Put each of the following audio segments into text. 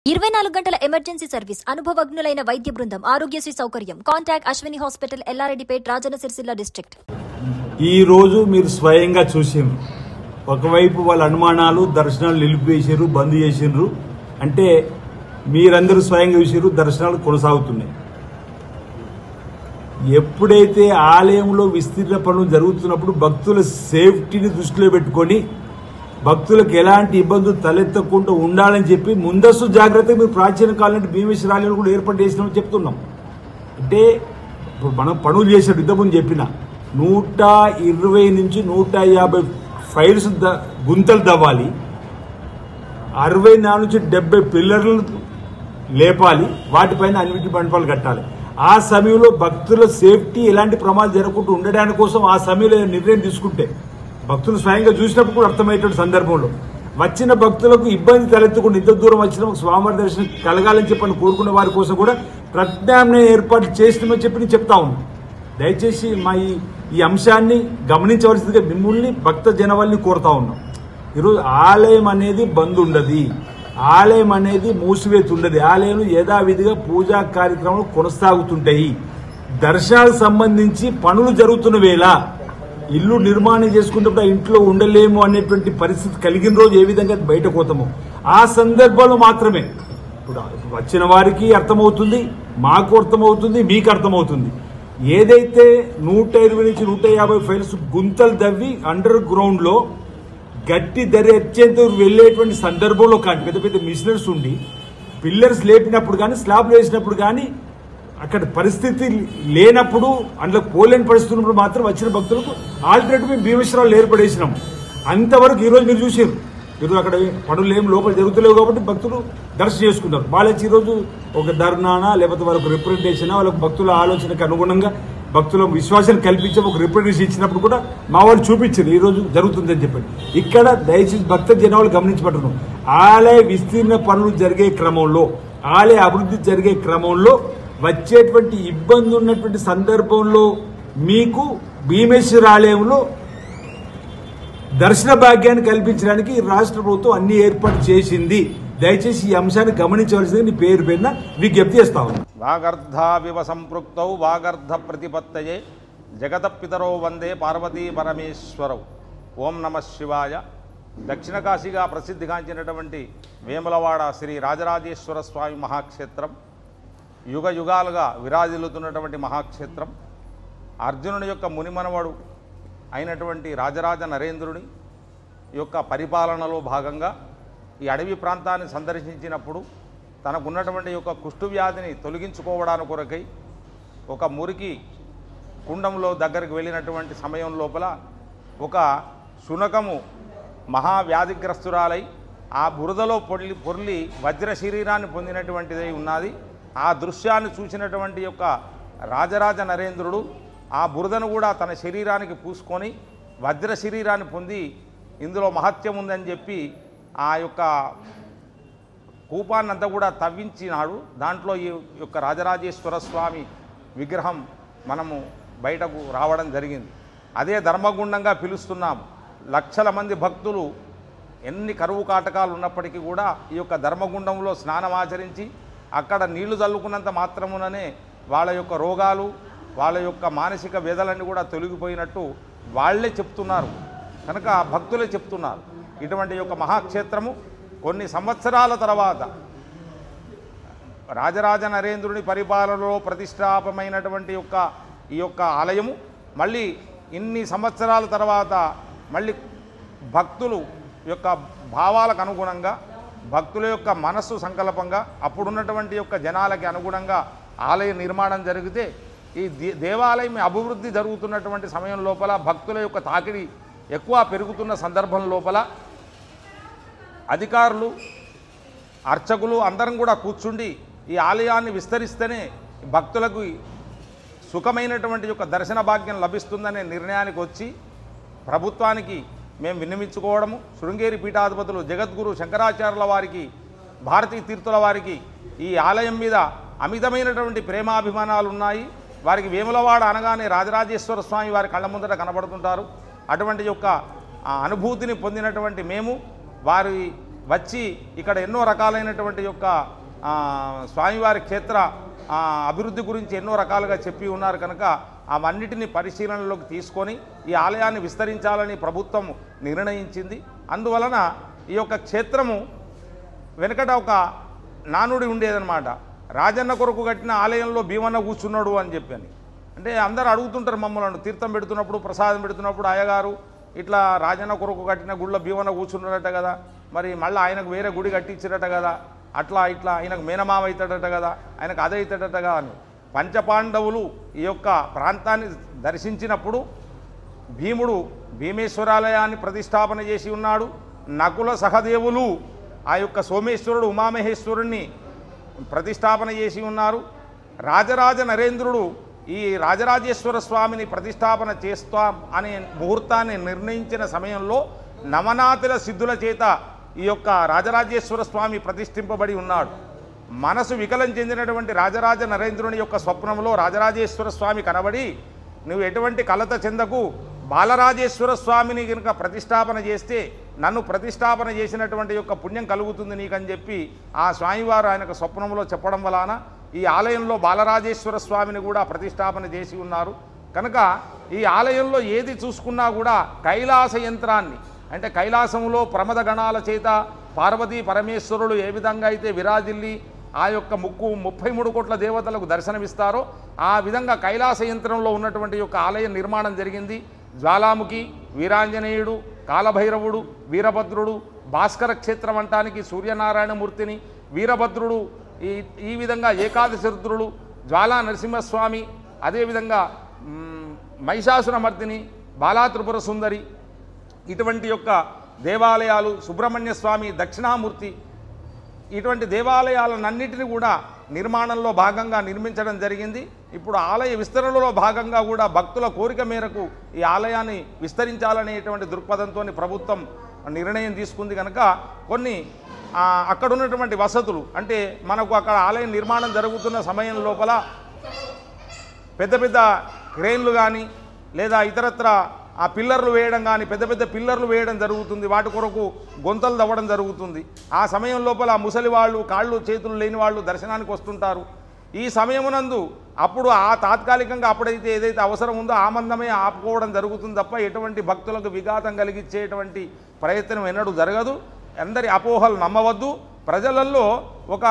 24 గంటల emergency service, అనుభవజ్ఞులైన వైద్య బృందం, ఆరోగ్యశ్రీ సౌకర్యం. Contact Ashwini hospital, Yellareddypet, Rajanna Sircilla district. ఈ రోజు మీరు స్వయంగా చూసిండ్రు. ఒకవైపు వాళ్ళ అనుమానాలు, దర్శనాలు నిలిపివేసారు, బంద్ చేసిండ్రు. అంటే మీరందరూ స్వయంగా చూసారు, దర్శనాలు కొనసాగుతున్నాయి. ఎప్పుడైతే ఆలయంలో విస్తీర్ణ పనులు జరుగుతున్నప్పుడు భక్తుల సేఫ్టీని దృష్టిలో పెట్టుకొని భక్తులకు ఎలాంటి ఇబ్బందులు తలెత్తకుండా ఉండాలని చెప్పి ముందస్తు జాగ్రత్తగా మీరు ప్రాచీన కాలం భీమేశ్వర ఆలయాలు కూడా ఏర్పాటు చేసినామని చెప్తున్నాం. అంటే ఇప్పుడు మనం పనులు చేసిన ఇంతకుముందు చెప్పిన 120 నుంచి 150 ఫైల్స్ గుంతలు తవ్వాలి, 64 నుంచి 70 పిల్లర్లు లేపాలి, వాటిపైన అన్నిటి మండపాలు కట్టాలి. ఆ సమయంలో భక్తుల సేఫ్టీ ఎలాంటి ప్రమాదం జరగకుండా ఉండడానికి కోసం ఆ సమయంలో నిర్ణయం తీసుకుంటే భక్తులు స్వయంగా చూసినప్పుడు కూడా అర్థమయ్యేటువంటి సందర్భంలో వచ్చిన భక్తులకు ఇబ్బంది తలెత్తకుండా ఇంత దూరం వచ్చిన స్వామివారి దర్శనం కలగాలని చెప్పని కోరుకునే వారి కోసం కూడా ప్రత్యామ్నాయ ఏర్పాట్లు చేసినామని చెప్పి నేను చెప్తా ఉన్నాను. దయచేసి మా ఈ అంశాన్ని గమనించవలసిందిగా మిమ్మల్ని భక్త జనవల్ని కోరుతా ఉన్నాం. ఈరోజు ఆలయం అనేది బంద్ ఉండదు, ఆలయం అనేది మూసివేతి ఉండదు. ఆలయం యథావిధిగా పూజా కార్యక్రమాలు కొనసాగుతుంటాయి. దర్శనాలకు సంబంధించి పనులు జరుగుతున్న వేళ ఇల్లు నిర్మాణం చేసుకున్నప్పుడు ఆ ఇంట్లో ఉండలేము అనేటువంటి పరిస్థితి కలిగిన రోజు ఏ విధంగా బయటకు పోతామో ఆ సందర్భంలో మాత్రమే ఇప్పుడు వచ్చిన వారికి అర్థమవుతుంది, మాకు అర్థమవుతుంది, మీకు అర్థమవుతుంది. ఏదైతే 120 నుంచి 150 ఫైల్స్ గుంతలు దవ్వి అండర్ గ్రౌండ్ లో గట్టి ధర అత్యంత వెళ్లేటువంటి సందర్భంలో కానీ పెద్ద పెద్ద మిషనరీస్ ఉండి పిల్లర్స్ లేపినప్పుడు కానీ స్లాబ్లు వేసినప్పుడు కానీ అక్కడ పరిస్థితి లేనప్పుడు అందులో పోలేని పరిస్థితి ఉన్నప్పుడు మాత్రం వచ్చిన భక్తులకు ఆల్టర్నేటివ్ మేము భీమేశ్వరాలు ఏర్పడేసినాం. అంతవరకు ఈరోజు మీరు చూసారు. ఈరోజు అక్కడ పనులు ఏం లోపల జరుగుతలేవు కాబట్టి భక్తులు దర్శనం చేసుకున్నారు. వాళ్ళకి ఈరోజు ఒక ధర్నానా లేకపోతే వాళ్ళకు రిప్రజెంటేషన్, వాళ్ళకు భక్తుల ఆలోచనకు అనుగుణంగా భక్తుల విశ్వాసాన్ని కల్పించే ఒక రిప్రజెంటేషన్ ఇచ్చినప్పుడు కూడా మా వాళ్ళు చూపించారు ఈ రోజు జరుగుతుందని చెప్పండి. ఇక్కడ దయచేసి భక్త జనాలు గమనించబడుతున్నాం. ఆలయ విస్తీర్ణ పనులు జరిగే క్రమంలో, ఆలయ అభివృద్ధి జరిగే క్రమంలో వచ్చేటువంటి ఇబ్బంది ఉన్నటువంటి సందర్భంలో మీకు భీమేశ్వర ఆలయంలో దర్శన భాగ్యాన్ని కల్పించడానికి రాష్ట్ర ప్రభుత్వం అన్ని ఏర్పాటు చేసింది. దయచేసి ఈ అంశాన్ని గమనించవలసింది నీ పేరు పేరున విజ్ఞప్తి చేస్తా ఉన్నాను. వాగర్ధావివ సంపృక్తౌ వాగర్ధ ప్రతిపత్తయే జగత పితరో వందే పార్వతీ పరమేశ్వరౌ. ఓం నమ శివాయ. దక్షిణ కాశీగా ప్రసిద్ధిగాంచినటువంటి వేములవాడ శ్రీ రాజరాజేశ్వర స్వామి మహాక్షేత్రం యుగ యుగాలుగా విరాజిల్లుతున్నటువంటి మహాక్షేత్రం. అర్జునుని యొక్క మునిమనవడు అయినటువంటి రాజరాజ నరేంద్రుని యొక్క పరిపాలనలో భాగంగా ఈ అడవి ప్రాంతాన్ని సందర్శించినప్పుడు తనకున్నటువంటి యొక్క కుష్టు వ్యాధిని తొలగించుకోవడానికి కొరకై ఒక మురికి కుండంలో దగ్గరికి వెళ్ళినటువంటి సమయం లోపల ఒక శునకము మహావ్యాధిగ్రస్తురాలై ఆ బురదలో పొర్లి వజ్ర శరీరాన్ని పొందినటువంటిదై ఉన్నది. ఆ దృశ్యాన్ని చూసినటువంటి యొక్క రాజరాజ నరేంద్రుడు ఆ బురదను కూడా తన శరీరానికి పూసుకొని వజ్ర శరీరాన్ని పొంది ఇందులో మహత్యం ఉందని చెప్పి ఆ యొక్క కూపాన్నంతా కూడా తవ్వించినాడు. దాంట్లో ఈ యొక్క రాజరాజేశ్వర స్వామి విగ్రహం మనము బయటకు రావడం జరిగింది. అదే ధర్మగుండంగా పిలుస్తున్నాము. లక్షల మంది భక్తులు ఎన్ని కరువు కాటకాలు ఉన్నప్పటికీ కూడా ఈ యొక్క ధర్మగుండంలో స్నానం ఆచరించి అక్కడ నీళ్లు చల్లుకున్నంత మాత్రముననే వాళ్ళ యొక్క రోగాలు, వాళ్ళ యొక్క మానసిక వేదలన్నీ కూడా తొలగిపోయినట్టు వాళ్లే చెప్తున్నారు. కనుక భక్తులే చెప్తున్నారు. ఇటువంటి యొక్క మహాక్షేత్రము కొన్ని సంవత్సరాల తర్వాత రాజరాజ నరేంద్రుని పరిపాలనలో ప్రతిష్టాపమైనటువంటి ఈ యొక్క ఆలయము మళ్ళీ ఇన్ని సంవత్సరాల తర్వాత మళ్ళీ భక్తులు యొక్క భావాలకు అనుగుణంగా, భక్తుల యొక్క మనస్సు సంకల్పంగా, అప్పుడున్నటువంటి యొక్క జనాలకి అనుగుణంగా ఆలయ నిర్మాణం జరిగితే ఈ దేవాలయం అభివృద్ధి జరుగుతున్నటువంటి సమయం లోపల భక్తుల యొక్క తాకిడి ఎక్కువ పెరుగుతున్న సందర్భం లోపల అధికారులు, అర్చకులు అందరం కూడా కూర్చుండి ఈ ఆలయాన్ని విస్తరిస్తేనే భక్తులకు సుఖమైనటువంటి యొక్క దర్శన భాగ్యం లభిస్తుందనే నిర్ణయానికి వచ్చి ప్రభుత్వానికి మేము విన్నవించుకోవడము, శృంగేరి పీఠాధిపతులు జగద్గురు శంకరాచార్యుల వారికి, భారతీ తీర్థుల వారికి ఈ ఆలయం మీద అమితమైనటువంటి ప్రేమాభిమానాలు ఉన్నాయి. వారికి వేములవాడ అనగానే రాజరాజేశ్వర స్వామి వారి కళ్ళ ముందట కనబడుతుంటారు. అటువంటి యొక్క అనుభూతిని పొందినటువంటి మేము వారి వచ్చి ఇక్కడ ఎన్నో రకాలైనటువంటి యొక్క స్వామివారి క్షేత్ర అభివృద్ధి గురించి ఎన్నో రకాలుగా చెప్పి ఉన్నారు కనుక అవన్నిటిని పరిశీలనలోకి తీసుకొని ఈ ఆలయాన్ని విస్తరించాలని ప్రభుత్వం నిర్ణయించింది. అందువలన ఈ యొక్క క్షేత్రము వెనకట ఒక నానుడి ఉండేదన్నమాట, రాజన్న కొరకు కట్టిన ఆలయంలో భీమన్న కూర్చున్నాడు అని చెప్పని. అంటే అందరూ అడుగుతుంటారు మమ్మల్ని, తీర్థం పెడుతున్నప్పుడు ప్రసాదం పెడుతున్నప్పుడు, అయ్యగారు ఇట్లా రాజన్న కొరకు కట్టిన గుళ్ళ భీమన్న కూర్చున్నాడట కదా, మరి మళ్ళీ ఆయనకు వేరే గుడి కట్టించారట కదా, అట్లా ఇట్లా ఆయనకు మేనమామ అవుతాడట కదా, ఆయనకు అదవుతాడట కదా అని. పంచపాండవులు ఈ యొక్క ప్రాంతాన్ని దర్శించినప్పుడు భీముడు భీమేశ్వరాలయాన్ని ప్రతిష్టాపన చేసి ఉన్నాడు. నకుల సహదేవులు ఆ యొక్క సోమేశ్వరుడు ఉమామహేశ్వరుణ్ణి ప్రతిష్టాపన చేసి ఉన్నారు. రాజరాజ నరేంద్రుడు ఈ రాజరాజేశ్వర స్వామిని ప్రతిష్టాపన చేస్తాం అనే ముహూర్తాన్ని నిర్ణయించిన సమయంలో నవనాథుల సిద్ధుల చేత ఈ యొక్క రాజరాజేశ్వర స్వామి ప్రతిష్ఠింపబడి ఉన్నాడు. మనసు వికలం చెందినటువంటి రాజరాజ నరేంద్రుని యొక్క స్వప్నంలో రాజరాజేశ్వర స్వామి కనబడి, నువ్వు ఎటువంటి కలత చెందకు, బాలరాజేశ్వర స్వామిని కనుక ప్రతిష్టాపన చేస్తే నన్ను ప్రతిష్టాపన చేసినటువంటి యొక్క పుణ్యం కలుగుతుంది నీకని చెప్పి ఆ స్వామివారు ఆయనకు స్వప్నంలో చెప్పడం వలన ఈ ఆలయంలో బాలరాజేశ్వర స్వామిని కూడా ప్రతిష్టాపన చేసి ఉన్నారు. కనుక ఈ ఆలయంలో ఏది చూసుకున్నా కూడా కైలాస యంత్రాన్ని, అంటే కైలాసంలో ప్రమద గణాల చేత పార్వతీ పరమేశ్వరులు ఏ విధంగా అయితే విరాజిల్లి ఆ యొక్క 33 కోట్ల దేవతలకు దర్శనమిస్తారో ఆ విధంగా కైలాస యంత్రంలో ఉన్నటువంటి యొక్క ఆలయ నిర్మాణం జరిగింది. జ్వాలాముఖి, వీరాంజనేయుడు, కాలభైరవుడు, వీరభద్రుడు, భాస్కర క్షేత్రం అంటానికి సూర్యనారాయణమూర్తిని, వీరభద్రుడు, ఈ విధంగా ఏకాదశి రుద్రుడు, జ్వాలా నరసింహస్వామి, అదేవిధంగా మహిషాసురమర్దిని, బాలా త్రిపుర సుందరి, ఇటువంటి యొక్క దేవాలయాలు, సుబ్రహ్మణ్య స్వామి, దక్షిణామూర్తి, ఇటువంటి దేవాలయాలన్నింటినీ కూడా నిర్మాణంలో భాగంగా నిర్మించడం జరిగింది. ఇప్పుడు ఆలయ విస్తరణలో భాగంగా కూడా భక్తుల కోరిక మేరకు ఈ ఆలయాన్ని విస్తరించాలనేటువంటి దృక్పథంతో ప్రభుత్వం నిర్ణయం తీసుకుంది. కనుక కొన్ని అక్కడ ఉన్నటువంటి వసతులు, అంటే మనకు అక్కడ ఆలయం నిర్మాణం జరుగుతున్న సమయం లోపల పెద్ద పెద్ద క్రేన్లు కానీ లేదా ఇతరత్ర ఆ పిల్లర్లు వేయడం కానీ, పెద్ద పెద్ద పిల్లర్లు వేయడం జరుగుతుంది. వాటి కొరకు గొంతలు తవ్వడం జరుగుతుంది. ఆ సమయం లోపల ముసలి వాళ్ళు, కాళ్ళు చేతులు లేని వాళ్ళు దర్శనానికి వస్తుంటారు. ఈ సమయమునందు అప్పుడు ఆ తాత్కాలికంగా అప్పుడైతే ఏదైతే అవసరం ఉందో ఆ మందమే ఆపుకోవడం జరుగుతుంది తప్ప ఎటువంటి భక్తులకు విఘాతం కలిగించేటువంటి ప్రయత్నం ఎన్నడూ జరగదు. అందరి అపోహలు నమ్మవద్దు. ప్రజలలో ఒక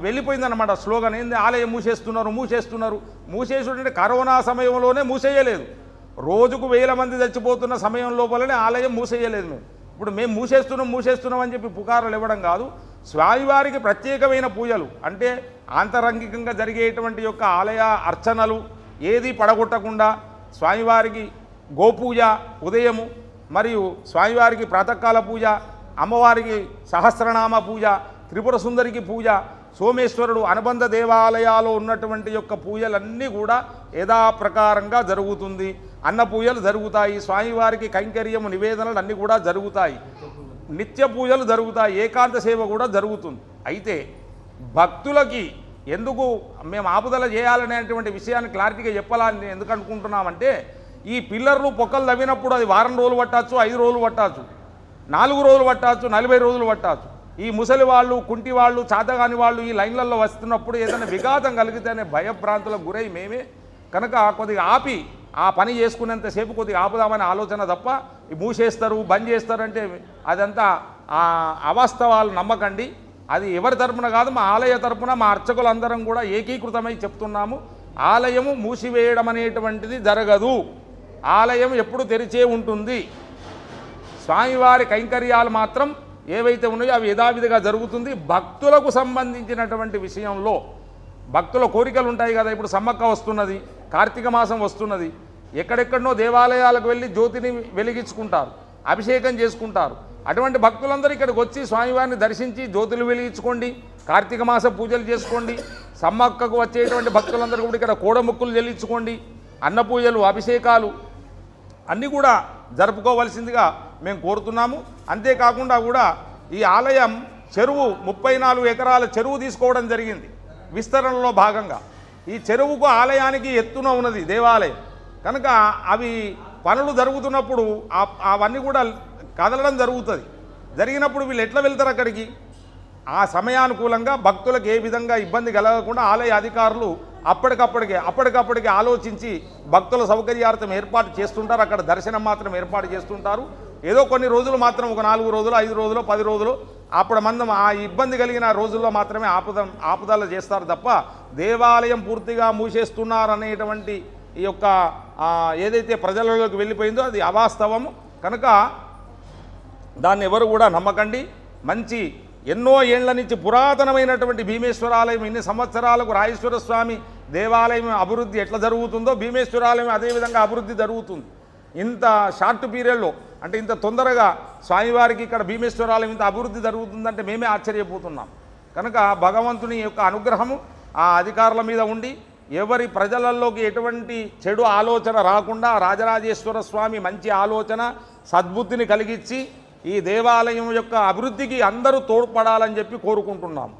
వెళ్ళిపోయిందన్నమాట స్లోగన్, ఏంది ఆలయం మూసేస్తున్నారు. మూసేసుంటే కరోనా సమయంలోనే మూసేయలేదు, రోజుకు 1000 మంది చచ్చిపోతున్న సమయం లోపలనే ఆలయం మూసేయలేదు. ఇప్పుడు మేము మూసేస్తున్నాం అని చెప్పి పుకారులు ఇవ్వడం కాదు. స్వామివారికి ప్రత్యేకమైన పూజలు, అంటే ఆంతరంగికంగా జరిగేటువంటి యొక్క ఆలయ అర్చనలు ఏది పడగొట్టకుండా స్వామివారికి గోపూజ ఉదయము, మరియు స్వామివారికి ప్రాతకాల పూజ, అమ్మవారికి సహస్రనామ పూజ, త్రిపుర సుందరికి పూజ, సోమేశ్వరుడు అనుబంధ దేవాలయాల్లో ఉన్నటువంటి యొక్క పూజలన్నీ కూడా యథాప్రకారంగా జరుగుతుంది. అన్న పూజలు జరుగుతాయి, స్వామివారికి కైంకర్యము నివేదనలు అన్నీ కూడా జరుగుతాయి, నిత్య పూజలు జరుగుతాయి, ఏకాంత సేవ కూడా జరుగుతుంది. అయితే భక్తులకి ఎందుకు మేము ఆపుదల చేయాలనేటువంటి విషయాన్ని క్లారిటీగా చెప్పాలని ఎందుకు అనుకుంటున్నామంటే, ఈ పిల్లర్లు పొక్కలు తవ్వినప్పుడు అది వారం రోజులు పట్టచ్చు, 5 రోజులు పట్టచ్చు, 4 రోజులు పట్టచ్చు, 40 రోజులు పట్టచ్చు. ఈ ముసలి వాళ్ళు, కుంటి వాళ్ళు, చాతగాని వాళ్ళు ఈ లైన్లలో వస్తున్నప్పుడు ఏదైనా విఘాతం కలిగితేనే భయభ్రాంతులకు గురై మేమే కనుక కొద్దిగా ఆపి ఆ పని చేసుకునేంతసేపు కొద్దిగా ఆపుదామనే ఆలోచన తప్ప మూసేస్తారు, బంద్ చేస్తారంటే అదంతా అవాస్తవాలు నమ్మకండి. అది ఎవరి తరపున కాదు, మా ఆలయ తరపున మా అర్చకులందరం కూడా ఏకీకృతమై చెప్తున్నాము. ఆలయము మూసివేయడం అనేటువంటిది జరగదు. ఆలయం ఎప్పుడు తెరిచే ఉంటుంది. స్వామివారి కైంకర్యాలు మాత్రం ఏవైతే ఉన్నాయో అవి యథావిధిగా జరుగుతుంది. భక్తులకు సంబంధించినటువంటి విషయంలో భక్తుల కోరికలు ఉంటాయి కదా. ఇప్పుడు సమ్మక్క వస్తున్నది, కార్తీక మాసం వస్తున్నది, ఎక్కడెక్కడనో దేవాలయాలకు వెళ్ళి జ్యోతిని వెలిగించుకుంటారు, అభిషేకం చేసుకుంటారు. అటువంటి భక్తులందరూ ఇక్కడికి వచ్చి స్వామివారిని దర్శించి జ్యోతులు వెలిగించుకోండి, కార్తీక మాస పూజలు చేసుకోండి. సమ్మక్కకు వచ్చేటువంటి భక్తులందరూ కూడా ఇక్కడ కోడముక్కులు చెల్లించుకోండి. అన్న పూజలు, అభిషేకాలు అన్నీ కూడా జరుపుకోవాల్సిందిగా మేము కోరుతున్నాము. అంతేకాకుండా కూడా ఈ ఆలయం చెరువు 34 ఎకరాల చెరువు తీసుకోవడం జరిగింది విస్తరణలో భాగంగా. ఈ చెరువుకు ఆలయానికి ఎత్తున ఉన్నది దేవాలయం కనుక అవి పనులు జరుగుతున్నప్పుడు అవన్నీ కూడా కదలడం జరుగుతుంది. జరిగినప్పుడు వీళ్ళు ఎట్లా వెళ్తారు అక్కడికి? ఆ సమయానుకూలంగా భక్తులకు ఏ విధంగా ఇబ్బంది కలగకుండా ఆలయ అధికారులు అప్పటికప్పటికే ఆలోచించి భక్తుల సౌకర్యార్థం ఏర్పాటు చేస్తుంటారు. అక్కడ దర్శనం మాత్రం ఏర్పాటు చేస్తుంటారు. ఏదో కొన్ని రోజులు మాత్రం ఒక 4 రోజులు 5 రోజులు 10 రోజులు అప్పుడు మందం ఆ ఇబ్బంది కలిగిన రోజుల్లో మాత్రమే ఆపుదల చేస్తారు తప్ప దేవాలయం పూర్తిగా మూసేస్తున్నారనేటువంటి ఈ యొక్క ఏదైతే ప్రజలలోకి వెళ్ళిపోయిందో అది అవాస్తవము. కనుక దాన్ని ఎవరు కూడా నమ్మకండి. మంచి ఎన్నో ఏళ్ల నుంచి పురాతనమైనటువంటి భీమేశ్వరాలయం ఇన్ని సంవత్సరాలకు రాజేశ్వర స్వామి దేవాలయం అభివృద్ధి ఎట్లా జరుగుతుందో భీమేశ్వరాలయం అదేవిధంగా అభివృద్ధి జరుగుతుంది. ఇంత షార్ట్ పీరియడ్లో అంటే ఇంత తొందరగా స్వామివారికి ఇక్కడ భీమేశ్వరాలయం ఇంత అభివృద్ధి జరుగుతుందంటే మేమే ఆశ్చర్యపోతున్నాం. కనుక భగవంతుని యొక్క అనుగ్రహము ఆ అధికారుల మీద ఉండి ఎవరి ప్రజలలోకి ఎటువంటి చెడు ఆలోచన రాకుండా రాజరాజేశ్వర స్వామి మంచి ఆలోచన సద్బుద్ధిని కలిగించి ఈ దేవాలయం యొక్క అభివృద్ధికి అందరూ తోడ్పడాలని చెప్పి కోరుకుంటున్నాము.